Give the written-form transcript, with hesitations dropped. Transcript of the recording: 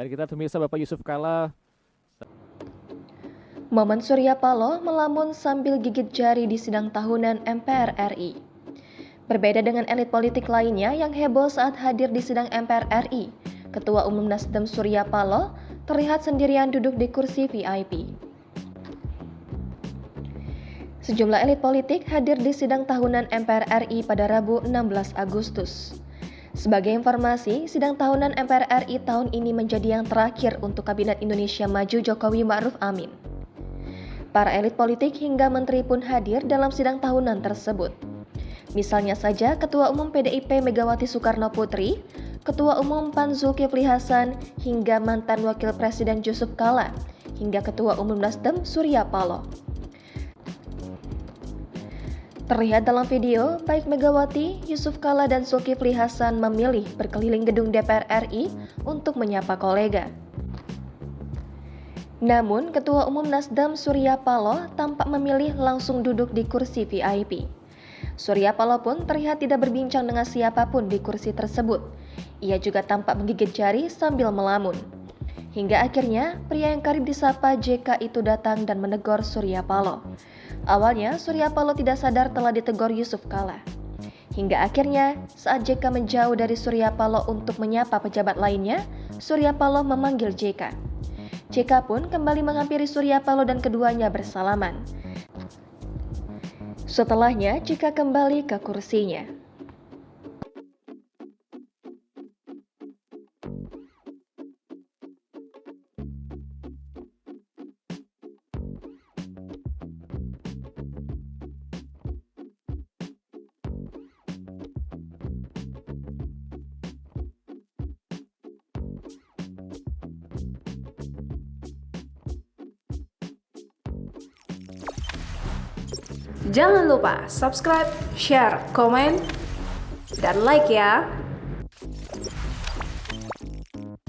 Dan kita pemirsa Bapak Yusuf Kalla. Momen Surya Paloh melamun sambil gigit jari di sidang tahunan MPR RI. Berbeda dengan elit politik lainnya yang heboh saat hadir di sidang MPR RI, Ketua Umum Nasdem Surya Paloh terlihat sendirian duduk di kursi VIP. Sejumlah elit politik hadir di sidang tahunan MPR RI pada Rabu 16 Agustus. Sebagai informasi, sidang tahunan MPR RI tahun ini menjadi yang terakhir untuk Kabinet Indonesia Maju Jokowi Ma'ruf Amin. Para elit politik hingga menteri pun hadir dalam sidang tahunan tersebut. Misalnya saja Ketua Umum PDIP Megawati Soekarno Putri, Ketua Umum PAN Zulkifli Hasan, hingga mantan Wakil Presiden Yusuf Kalla, hingga Ketua Umum Nasdem Surya Paloh. Terlihat dalam video, baik Megawati, Yusuf Kalla, dan Zulkifli Hasan memilih berkeliling gedung DPR RI untuk menyapa kolega. Namun, Ketua Umum Nasdem Surya Paloh tampak memilih langsung duduk di kursi VIP. Surya Paloh pun terlihat tidak berbincang dengan siapapun di kursi tersebut. Ia juga tampak menggigit jari sambil melamun. Hingga akhirnya, pria yang karib disapa JK itu datang dan menegur Surya Paloh. Awalnya, Surya Paloh tidak sadar telah ditegur Yusuf Kalla. Hingga akhirnya, saat JK menjauh dari Surya Paloh untuk menyapa pejabat lainnya, Surya Paloh memanggil JK. JK pun kembali menghampiri Surya Paloh dan keduanya bersalaman. Setelahnya, JK kembali ke kursinya. Jangan lupa subscribe, share, komen, dan like ya.